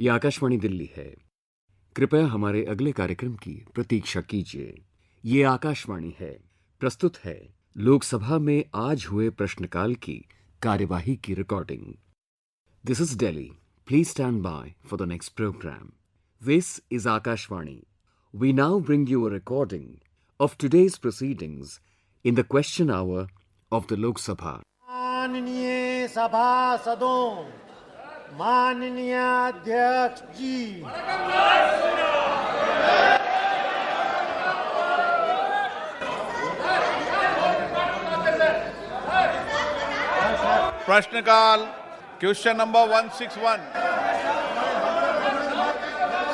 ये आकाशवाणी दिल्ली है। कृपया हमारे अगले कार्यक्रम की प्रतीक्षा कीजिए। ये आकाशवाणी है। प्रस्तुत है लोकसभा में आज हुए प्रश्नकाल की कार्यवाही की recording. This is Delhi. Please stand by for the next programme. This is Akashvani. We now bring you a recording of today's proceedings in the question hour of the Lok Sabha. माननीय सभासदों, माननीय अध्यक्ष जी, प्रश्नकाल क्वेश्चन नंबर 161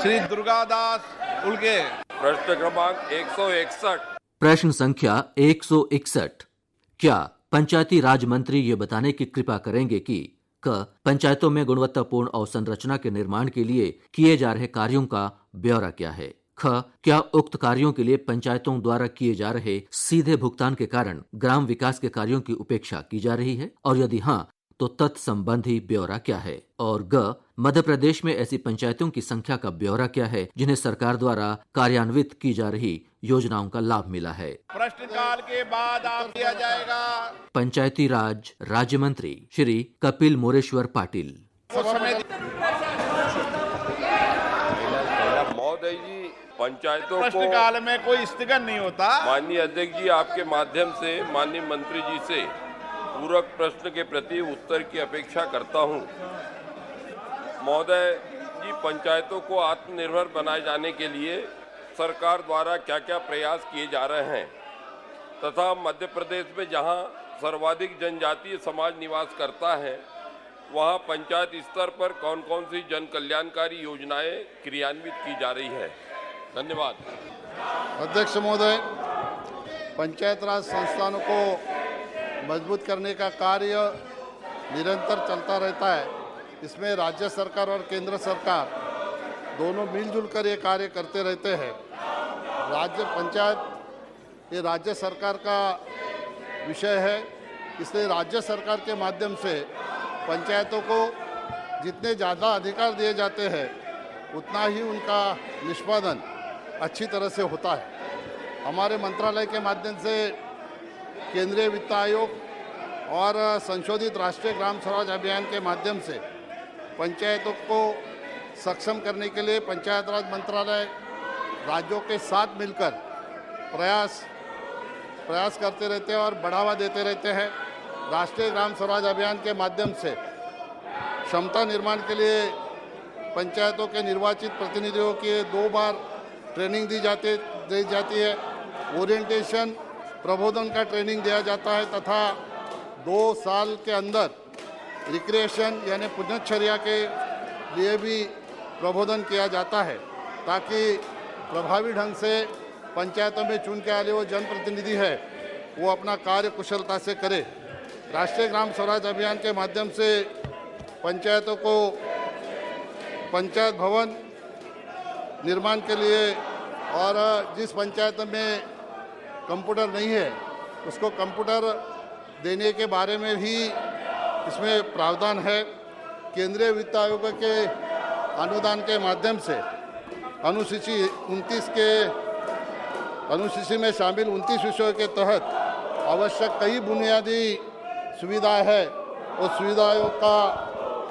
श्री दुर्गादास उल्गे। प्रश्न क्रमांक 161। प्रश्न संख्या 161। क्या पंचायती राज मंत्री ये बताने की कृपा करेंगे कि पंचायतों में गुणवत्तापूर्ण अवसंरचना के निर्माण के लिए किए जा रहे कार्यों का ब्यौरा क्या है? क्या उक्त कार्यों के लिए पंचायतों द्वारा किए जा रहे सीधे भुगतान के कारण ग्राम विकास के कार्यों की उपेक्षा की जा रही है, और यदि हाँ तो तत्संबंधी ब्यौरा क्या है? और मध्य प्रदेश में ऐसी पंचायतों की संख्या का ब्यौरा क्या है जिन्हें सरकार द्वारा कार्यान्वित की जा रही योजनाओं का लाभ मिला है? प्रश्नकाल के बाद आप दिया जाएगा। पंचायती राज राज्य मंत्री श्री कपिल मोरेश्वर पाटिल। महोदय जी, पंचायतों को प्रश्नकाल में कोई स्थगन नहीं होता। माननीय अध्यक्ष जी, आपके माध्यम से माननीय मंत्री जी से पूरक प्रश्न के प्रति उत्तर की अपेक्षा करता हूं। महोदय जी, पंचायतों को आत्मनिर्भर बनाए जाने के लिए सरकार द्वारा क्या क्या प्रयास किए जा रहे हैं तथा मध्य प्रदेश में जहां सर्वाधिक जनजातीय समाज निवास करता है वहां पंचायत स्तर पर कौन कौन सी जन कल्याणकारी योजनाएं क्रियान्वित की जा रही है? धन्यवाद। अध्यक्ष महोदय, पंचायत राज संस्थानों को मजबूत करने का कार्य निरंतर चलता रहता है। इसमें राज्य सरकार और केंद्र सरकार दोनों मिलजुल कर ये कार्य करते रहते हैं। राज्य पंचायत ये राज्य सरकार का विषय है, इसलिए राज्य सरकार के माध्यम से पंचायतों को जितने ज़्यादा अधिकार दिए जाते हैं उतना ही उनका निष्पादन अच्छी तरह से होता है। हमारे मंत्रालय के माध्यम से केंद्रीय वित्त आयोग और संशोधित राष्ट्रीय ग्राम स्वराज अभियान के माध्यम से पंचायतों को सक्षम करने के लिए पंचायत राज मंत्रालय राज्यों के साथ मिलकर प्रयास करते रहते हैं और बढ़ावा देते रहते हैं। राष्ट्रीय ग्राम स्वराज अभियान के माध्यम से क्षमता निर्माण के लिए पंचायतों के निर्वाचित प्रतिनिधियों की 2 बार ट्रेनिंग दी जाती है। ओरिएंटेशन प्रबोधन का ट्रेनिंग दिया जाता है तथा 2 साल के अंदर रिक्रिएशन यानी पुनश्चर्या के लिए भी प्रबोधन किया जाता है ताकि प्रभावी ढंग से पंचायतों में चुन के आए वो जनप्रतिनिधि है वो अपना कार्य कुशलता से करे। राष्ट्रीय ग्राम स्वराज अभियान के माध्यम से पंचायतों को पंचायत भवन निर्माण के लिए और जिस पंचायत में कंप्यूटर नहीं है उसको कंप्यूटर देने के बारे में भी इसमें प्रावधान है। केंद्रीय वित्त आयोग के अनुदान के माध्यम से अनुसूची में शामिल 29 विषयों के तहत आवश्यक कई बुनियादी सुविधाएं हैं। उस सुविधाओं का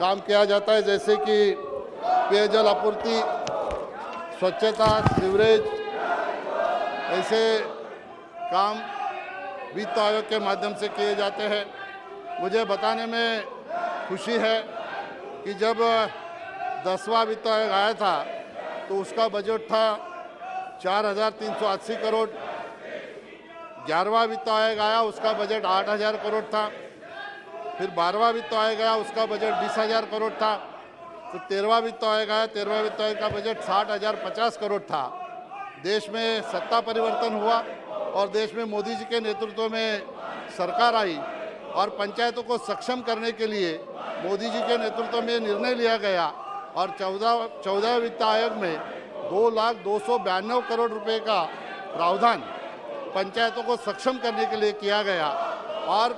काम किया जाता है, जैसे कि पेयजल आपूर्ति, स्वच्छता, सीवरेज, ऐसे काम वित्त आयोग के माध्यम से किए जाते हैं। मुझे बताने में खुशी है कि जब 10वां वित्त आयोग आया था तो उसका बजट था 4,380 करोड़। 11वां वित्त आयोग आया उसका बजट 8,000 करोड़ था। फिर 12वां वित्त आयोग आया उसका बजट 20,000 करोड़ था। तो 13वां वित्त आयोग आया, 13वां वित्त आयोग का बजट 60,050 करोड़ था। देश में सत्ता परिवर्तन हुआ और देश में मोदी जी के नेतृत्व में सरकार आई और पंचायतों को सक्षम करने के लिए मोदी जी के नेतृत्व में निर्णय लिया गया और 14 वित्त आयोग में 2,292 करोड़ रुपए का प्रावधान पंचायतों को सक्षम करने के लिए किया गया और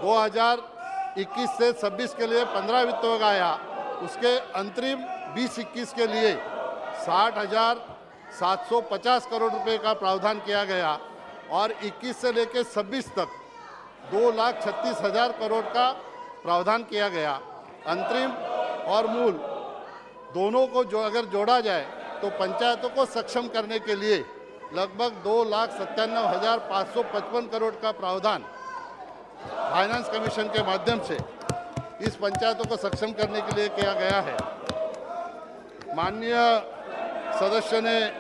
2021 से 26 के लिए 15 वित्त आयोग आया, उसके अंतरिम 20-21 के लिए 60,750 करोड़ रुपए का प्रावधान किया गया और 21 से लेकर 26 तक 2,36,000 करोड़ का प्रावधान किया गया। अंतरिम और मूल दोनों को जो अगर जोड़ा जाए तो पंचायतों को सक्षम करने के लिए लगभग 2,97,555 करोड़ का प्रावधान फाइनेंस कमीशन के माध्यम से इस पंचायतों को सक्षम करने के लिए किया गया है। माननीय सदस्य ने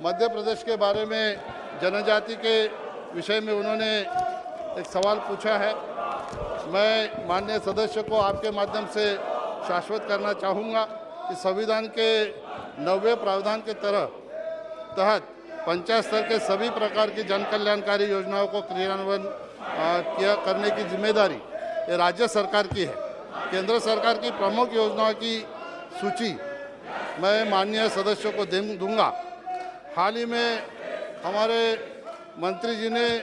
मध्य प्रदेश के बारे में जनजाति के विषय में उन्होंने एक सवाल पूछा है। मैं माननीय सदस्य को आपके माध्यम से शाश्वत करना चाहूँगा कि संविधान के 90वें प्रावधान के तहत पंचायत स्तर के सभी प्रकार की जन कल्याणकारी योजनाओं को क्रियान्वयन करने की जिम्मेदारी ये राज्य सरकार की है। केंद्र सरकार की प्रमुख योजनाओं की सूची मैं माननीय सदस्यों को दूंगा। हाल ही में हमारे मंत्री जी ने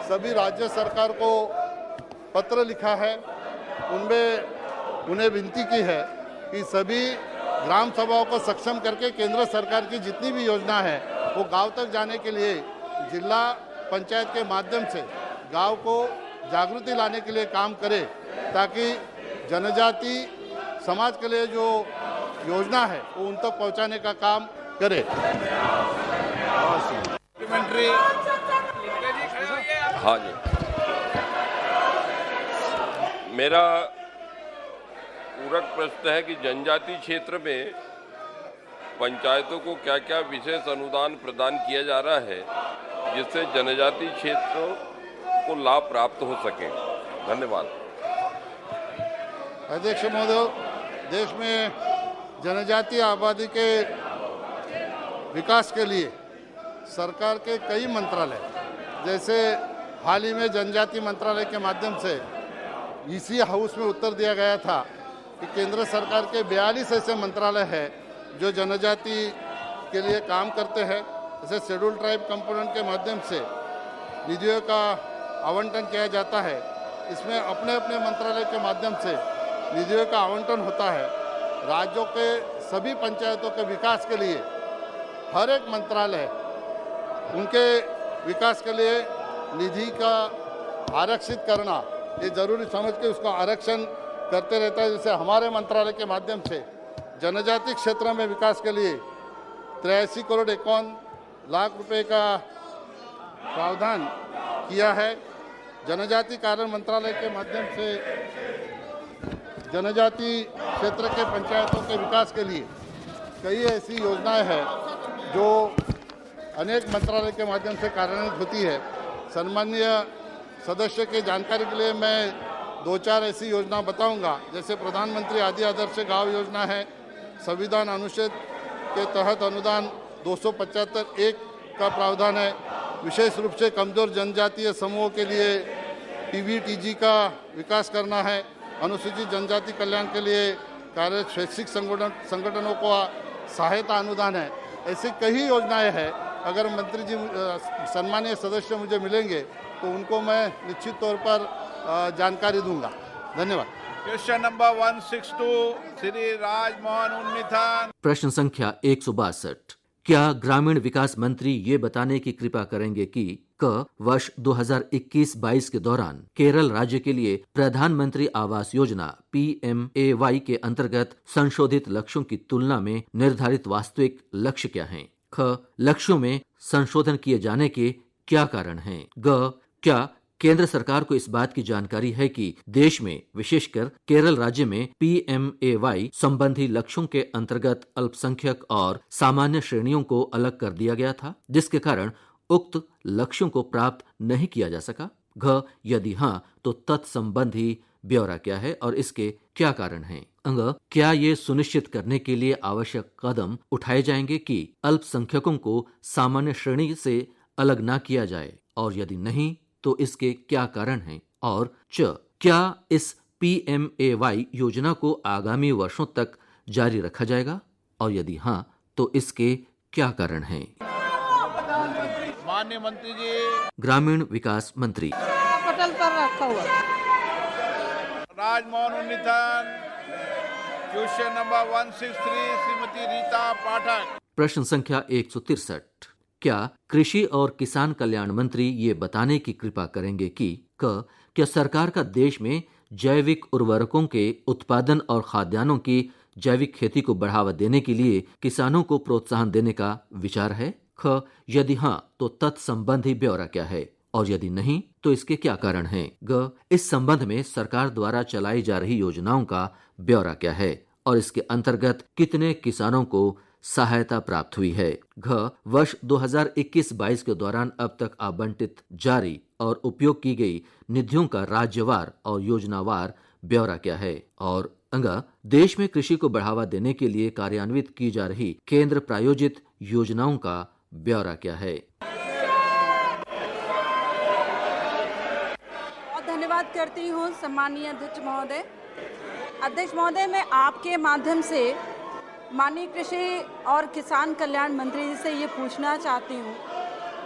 सभी राज्य सरकार को पत्र लिखा है, उनमें उन्हें विनती की है कि सभी ग्राम सभाओं को सक्षम करके केंद्र सरकार की जितनी भी योजना है वो गांव तक जाने के लिए जिला पंचायत के माध्यम से गांव को जागृति लाने के लिए काम करे, ताकि जनजाति समाज के लिए जो योजना है वो उन तक पहुंचाने का काम करे। हाँ जी, मेरा पूरक प्रश्न है कि जनजाति क्षेत्र में पंचायतों को क्या क्या विशेष अनुदान प्रदान किया जा रहा है जिससे जनजाति क्षेत्रों को लाभ प्राप्त हो सके। धन्यवाद। अध्यक्ष महोदय, देश में जनजातीय आबादी के विकास के लिए सरकार के कई मंत्रालय, जैसे हाल ही में जनजाति मंत्रालय के माध्यम से इसी हाउस में उत्तर दिया गया था कि केंद्र सरकार के 42 ऐसे मंत्रालय हैं जो जनजाति के लिए काम करते हैं। जैसे शेड्यूल ट्राइब कंपोनेंट के माध्यम से निधियों का आवंटन किया जाता है। इसमें अपने अपने मंत्रालय के माध्यम से निधियों का आवंटन होता है। राज्यों के सभी पंचायतों के विकास के लिए हर एक मंत्रालय उनके विकास के लिए निधि का आरक्षित करना ये जरूरी समझ के उसका आरक्षण करते रहता है। जैसे हमारे मंत्रालय के माध्यम से जनजाति क्षेत्र में विकास के लिए 83 करोड़ 51 लाख रुपए का प्रावधान किया है। जनजाति कार्य मंत्रालय के माध्यम से जनजाति क्षेत्र के पंचायतों के विकास के लिए कई ऐसी योजनाएं हैं जो अनेक मंत्रालय के माध्यम से कार्यान्वित होती है। सम्माननीय सदस्य के जानकारी के लिए मैं 2-4 ऐसी योजना बताऊंगा। जैसे प्रधानमंत्री आदि आदर्श गांव योजना है, संविधान अनुच्छेद के तहत अनुदान 275(1) का प्रावधान है। विशेष रूप से कमजोर जनजातीय समूहों के लिए पीवीटीजी का विकास करना है। अनुसूचित जनजाति कल्याण के लिए कार्य शैक्षिक संगठनों को सहायता अनुदान है। ऐसी कई योजनाएं हैं। अगर मंत्री जी सम्मानीय सदस्य मुझे मिलेंगे तो उनको मैं निश्चित तौर पर जानकारी दूंगा। धन्यवाद। Question number 162 Shri Rajmohan Unnithan. प्रश्न संख्या 162। क्या ग्रामीण विकास मंत्री ये बताने की कृपा करेंगे कि वर्ष 2021-22 के दौरान केरल राज्य के लिए प्रधानमंत्री आवास योजना PMAY के अंतर्गत संशोधित लक्ष्यों की तुलना में निर्धारित वास्तविक लक्ष्य क्या हैं? लक्ष्यों में संशोधन किए जाने के क्या कारण हैं? क्या केंद्र सरकार को इस बात की जानकारी है कि देश में विशेषकर केरल राज्य में PMAY संबंधी लक्ष्यों के अंतर्गत अल्पसंख्यक और सामान्य श्रेणियों को अलग कर दिया गया था, जिसके कारण उक्त लक्ष्यों को प्राप्त नहीं किया जा सका? यदि हाँ, तो तत्संबंधी ब्यौरा क्या है और इसके क्या कारण हैं? क्या ये सुनिश्चित करने के लिए आवश्यक कदम उठाए जाएंगे कि अल्पसंख्यकों को सामान्य श्रेणी से अलग न किया जाए, और यदि नहीं तो इसके क्या कारण हैं? और क्या इस PMAY योजना को आगामी वर्षों तक जारी रखा जाएगा, और यदि हाँ तो इसके क्या कारण हैं? माननीय मंत्री जी। ग्रामीण विकास मंत्री पटल पर रखा हुआ राजमोहन उन्नीथन। क्वेश्चन नंबर 163 श्रीमती रीता पाठक। प्रश्न संख्या 163। क्या कृषि और किसान कल्याण मंत्री ये बताने की कृपा करेंगे कि क्या सरकार का देश में जैविक उर्वरकों के उत्पादन और खाद्यान्नों की जैविक खेती को बढ़ावा देने के लिए किसानों को प्रोत्साहन देने का विचार है? यदि हाँ तो तत्संबंधी ब्यौरा क्या है, और यदि नहीं तो इसके क्या कारण हैं? इस संबंध में सरकार द्वारा चलाई जा रही योजनाओं का ब्यौरा क्या है और इसके अंतर्गत कितने किसानों को सहायता प्राप्त हुई है? वर्ष 2021-22 के दौरान अब तक आवंटित जारी और उपयोग की गई निधियों का राज्यवार और योजनावार ब्यौरा क्या है? और देश में कृषि को बढ़ावा देने के लिए कार्यान्वित की जा रही केंद्र प्रायोजित योजनाओं का ब्यौरा क्या है? बहुत धन्यवाद करती हूँ सम्मानीय अध्यक्ष महोदय। अध्यक्ष महोदय, मैं आपके माध्यम से माननीय कृषि और किसान कल्याण मंत्री जी से ये पूछना चाहती हूँ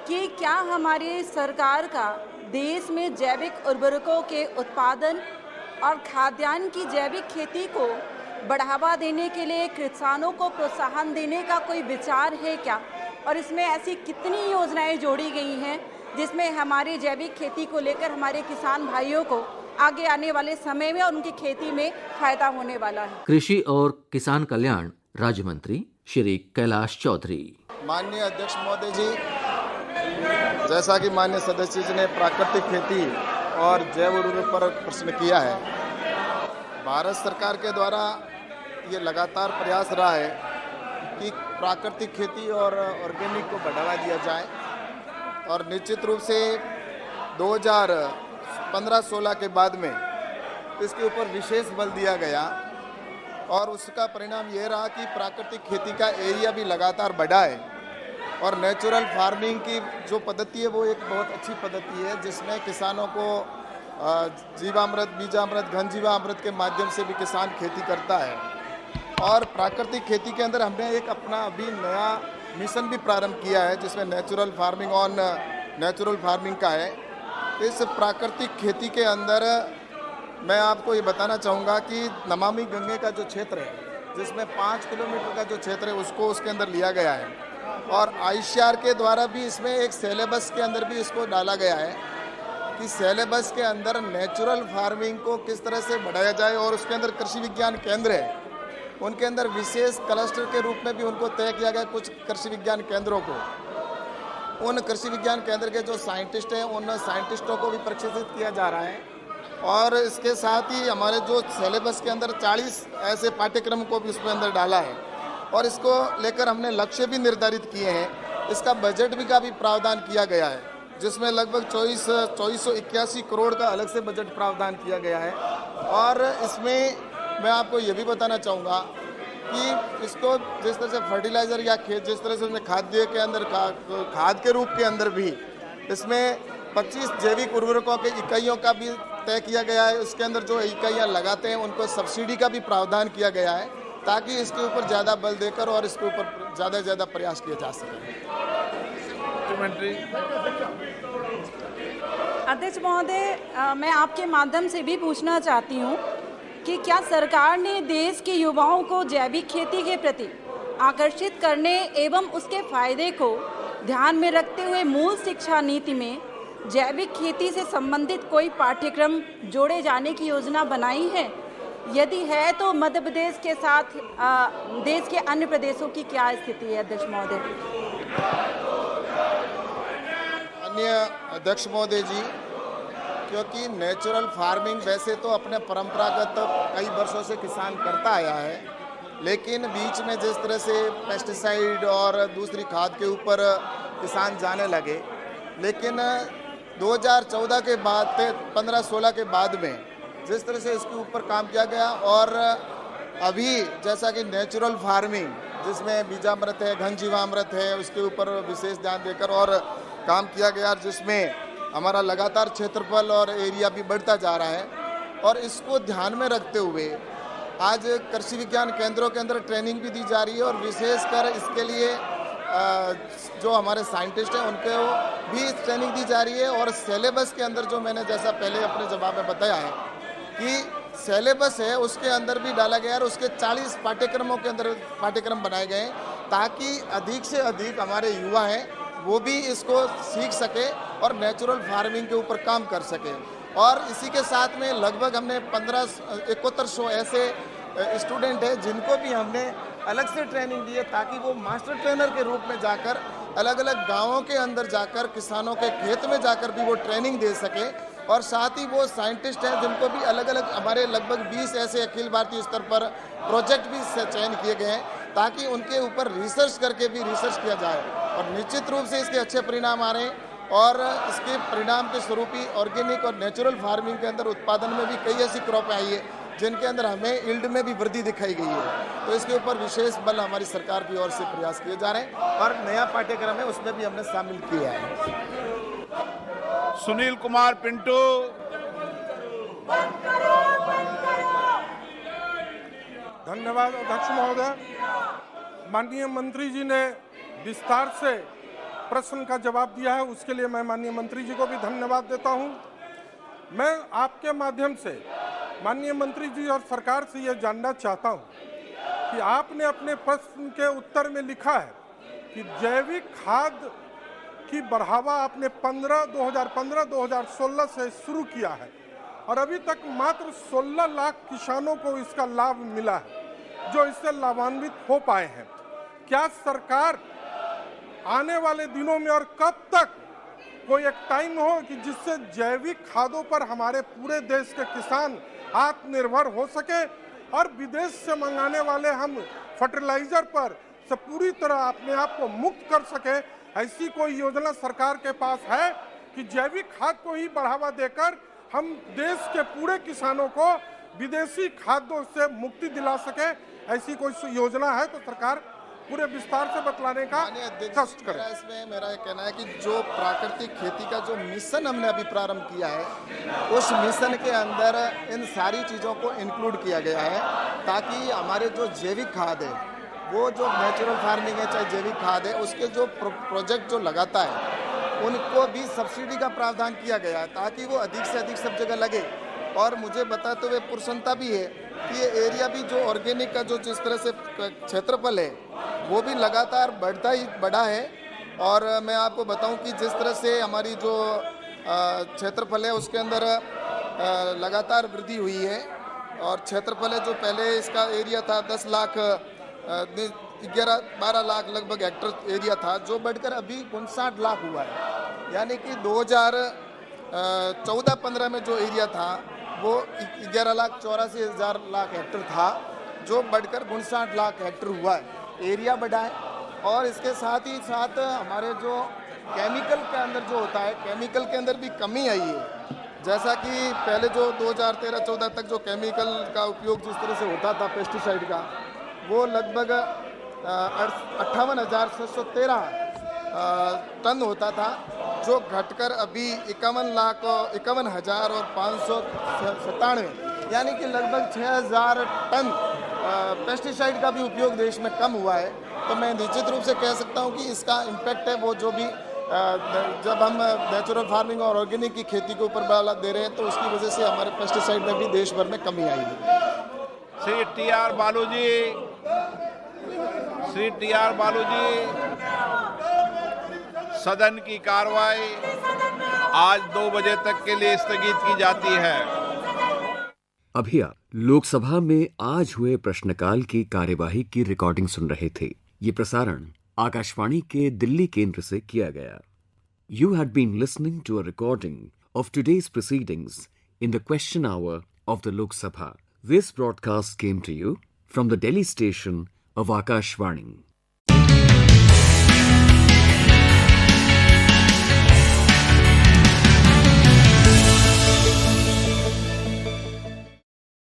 कि क्या हमारी सरकार का देश में जैविक उर्वरकों के उत्पादन और खाद्यान्न की जैविक खेती को बढ़ावा देने के लिए किसानों को प्रोत्साहन देने का कोई विचार है क्या? और इसमें ऐसी कितनी योजनाएं जोड़ी गई हैं जिसमें हमारी जैविक खेती को लेकर हमारे किसान भाइयों को आगे आने वाले समय में और उनकी खेती में फायदा होने वाला है? कृषि और किसान कल्याण राज्य मंत्री श्री कैलाश चौधरी। माननीय अध्यक्ष महोदय जी, जैसा कि माननीय सदस्य जी ने प्राकृतिक खेती और जैव उर्वरक पर प्रश्न किया है, भारत सरकार के द्वारा ये लगातार प्रयास रहा है कि प्राकृतिक खेती और ऑर्गेनिक को बढ़ावा दिया जाए, और निश्चित रूप से 2015-16 के बाद में इसके ऊपर विशेष बल दिया गया, और उसका परिणाम ये रहा कि प्राकृतिक खेती का एरिया भी लगातार बढ़ा है। और नेचुरल फार्मिंग की जो पद्धति है वो एक बहुत अच्छी पद्धति है, जिसमें किसानों को जीवामृत, बीजामृत, घन जीवामृत के माध्यम से भी किसान खेती करता है। और प्राकृतिक खेती के अंदर हमने एक अपना अभी नया मिशन भी प्रारंभ किया है, जिसमें natural farming on natural farming का है। इस प्राकृतिक खेती के अंदर मैं आपको ये बताना चाहूँगा कि नमामि गंगे का जो क्षेत्र है, जिसमें 5 किलोमीटर का जो क्षेत्र है उसको उसके अंदर लिया गया है, और ICAR के द्वारा भी इसमें एक सिलेबस के अंदर भी इसको डाला गया है कि सिलेबस के अंदर नेचुरल फार्मिंग को किस तरह से बढ़ाया जाए। और उसके अंदर कृषि विज्ञान केंद्र है, उनके अंदर विशेष क्लस्टर के रूप में भी उनको तय किया गया। कुछ कृषि विज्ञान केंद्रों को, उन कृषि विज्ञान केंद्र के जो साइंटिस्ट हैं उन साइंटिस्टों को भी प्रशिक्षित किया जा रहा है। और इसके साथ ही हमारे जो सिलेबस के अंदर 40 ऐसे पाठ्यक्रम को भी उसमें अंदर डाला है, और इसको लेकर हमने लक्ष्य भी निर्धारित किए हैं। इसका बजट भी का भी प्रावधान किया गया है, जिसमें लगभग 2481 करोड़ का अलग से बजट प्रावधान किया गया है। और इसमें मैं आपको ये भी बताना चाहूँगा कि इसको जिस तरह से फर्टिलाइज़र या जिस तरह से उसमें खाद्य के अंदर खाद के रूप के अंदर भी इसमें 25 जैविक उर्वरकों के इकाइयों का भी तय किया गया है। इसके अंदर जो इकाइयाँ लगाते हैं उनको सब्सिडी का भी प्रावधान किया गया है, ताकि इसके ऊपर ज़्यादा बल देकर और इसके ऊपर ज़्यादा से ज़्यादा प्रयास किया जा सके। अध्यक्ष महोदय, मैं आपके माध्यम से भी पूछना चाहती हूँ कि क्या सरकार ने देश के युवाओं को जैविक खेती के प्रति आकर्षित करने एवं उसके फायदे को ध्यान में रखते हुए मूल शिक्षा नीति में जैविक खेती से संबंधित कोई पाठ्यक्रम जोड़े जाने की योजना बनाई है? यदि है तो मध्य प्रदेश के साथ देश के अन्य प्रदेशों की क्या स्थिति है? अध्यक्ष महोदय। अन्य अध्यक्ष महोदय जी, क्योंकि नेचुरल फार्मिंग वैसे तो अपने परंपरागत कई वर्षों से किसान करता आया है, लेकिन बीच में जिस तरह से पेस्टिसाइड और दूसरी खाद के ऊपर किसान जाने लगे, लेकिन 2014 के बाद 15-16 के बाद में जिस तरह से इसके ऊपर काम किया गया, और अभी जैसा कि नेचुरल फार्मिंग जिसमें बीजामृत है, घन जीवामृत है, उसके ऊपर विशेष ध्यान देकर और काम किया गया, जिसमें हमारा लगातार क्षेत्रफल और एरिया भी बढ़ता जा रहा है। और इसको ध्यान में रखते हुए आज कृषि विज्ञान केंद्रों के अंदर ट्रेनिंग भी दी जा रही है, और विशेषकर इसके लिए जो हमारे साइंटिस्ट हैं उनको भी ट्रेनिंग दी जा रही है। और सिलेबस के अंदर जो मैंने जैसा पहले अपने जवाब में बताया है कि सिलेबस है उसके अंदर भी डाला गया और उसके 40 पाठ्यक्रमों के अंदर पाठ्यक्रम बनाए गए ताकि अधिक से अधिक हमारे युवा हैं वो भी इसको सीख सके और नेचुरल फार्मिंग के ऊपर काम कर सके। और इसी के साथ में लगभग हमने 7100 ऐसे स्टूडेंट हैं जिनको भी हमने अलग से ट्रेनिंग दी है ताकि वो मास्टर ट्रेनर के रूप में जाकर अलग अलग गांवों के अंदर जाकर किसानों के खेत में जाकर भी वो ट्रेनिंग दे सके। और साथ ही वो साइंटिस्ट हैं जिनको भी अलग अलग हमारे लगभग 20 ऐसे अखिल भारतीय स्तर पर प्रोजेक्ट भी चयन किए गए हैं ताकि उनके ऊपर रिसर्च करके भी रिसर्च किया जाए और निश्चित रूप से इसके अच्छे परिणाम आ रहे हैं। और इसके परिणाम के स्वरूप ही ऑर्गेनिक और नेचुरल फार्मिंग के अंदर उत्पादन में भी कई ऐसी क्रॉप आई है जिनके अंदर हमें यील्ड में भी वृद्धि दिखाई गई है। तो इसके ऊपर विशेष बल हमारी सरकार की ओर से प्रयास किए जा रहे हैं और नया पाठ्यक्रम है उसमें भी हमने शामिल किया है। सुनील कुमार पिंटू। धन्यवाद अध्यक्ष महोदय। माननीय मंत्री जी ने विस्तार से प्रश्न का जवाब दिया है, उसके लिए मैं माननीय मंत्री जी को भी धन्यवाद देता हूं। मैं आपके माध्यम से माननीय मंत्री जी और सरकार से यह जानना चाहता हूं कि आपने अपने प्रश्न के उत्तर में लिखा है कि जैविक खाद की बढ़ावा आपने 2015-2016 से शुरू किया है और अभी तक मात्र 16 लाख किसानों को इसका लाभ मिला है जो इससे लाभान्वित हो पाए हैं। क्या सरकार आने वाले दिनों में और कब तक कोई एक टाइम हो कि जिससे जैविक खादों पर हमारे पूरे देश के किसान आत्मनिर्भर हो सके और विदेश से मंगाने वाले हम फर्टिलाइजर पर से पूरी तरह अपने आप को मुक्त कर सके, ऐसी कोई योजना सरकार के पास है कि जैविक खाद को ही बढ़ावा देकर हम देश के पूरे किसानों को विदेशी खाद्यों से मुक्ति दिला सके? ऐसी कोई योजना है तो सरकार पूरे विस्तार से बतलाने का कष्ट करें। इसमें मेरा कहना है कि जो प्राकृतिक खेती का जो मिशन हमने अभी प्रारंभ किया है उस मिशन के अंदर इन सारी चीज़ों को इंक्लूड किया गया है ताकि हमारे जो जैविक खाद है वो जो नेचुरल फार्मिंग है चाहे जैविक खाद है उसके जो प्रोजेक्ट जो लगाता है उनको भी सब्सिडी का प्रावधान किया गया है ताकि वो अधिक से अधिक सब जगह लगे। और मुझे बताते हुए प्रसन्नता भी है कि ये एरिया भी जो ऑर्गेनिक का जो जिस तरह से क्षेत्रफल है वो भी लगातार बढ़ा है। और मैं आपको बताऊं कि जिस तरह से हमारी जो क्षेत्रफल है उसके अंदर लगातार वृद्धि हुई है और क्षेत्रफल है जो पहले इसका एरिया था 10 लाख 11-12 लाख लगभग हेक्टर एरिया था जो बढ़कर अभी 59 लाख हुआ है। यानी कि 2014-15 में जो एरिया था वो 11,84,000 लाख हेक्टर था जो बढ़कर 59 लाख हेक्टर हुआ है। एरिया बढ़ा है और इसके साथ ही साथ हमारे जो केमिकल के अंदर जो होता है केमिकल के अंदर भी कमी आई है। जैसा कि पहले जो 2013-14 तक जो केमिकल का उपयोग जिस तरह से होता था पेस्टिसाइड का वो लगभग 58,613 टन होता था जो घटकर अभी 51,51,597 यानी कि लगभग 6,000 टन पेस्टिसाइड का भी उपयोग देश में कम हुआ है। तो मैं निश्चित रूप से कह सकता हूं कि इसका इम्पैक्ट है वो जो भी जब हम नेचुरल फार्मिंग और ऑर्गेनिक की खेती के ऊपर बढ़ावा दे रहे हैं तो उसकी वजह से हमारे पेस्टिसाइड में भी देश भर में कमी आई है। श्री टी.आर. बालू जी, सदन की कार्रवाई आज 2 बजे तक के लिए स्थगित की जाती है। अभी आप लोकसभा में आज हुए प्रश्नकाल की कार्यवाही की रिकॉर्डिंग सुन रहे थे। ये प्रसारण आकाशवाणी के दिल्ली केंद्र से किया गया। You had been listening to a recording of today's proceedings in the question hour of the Lok Sabha. This broadcast came to you from the Delhi station of Akashvani.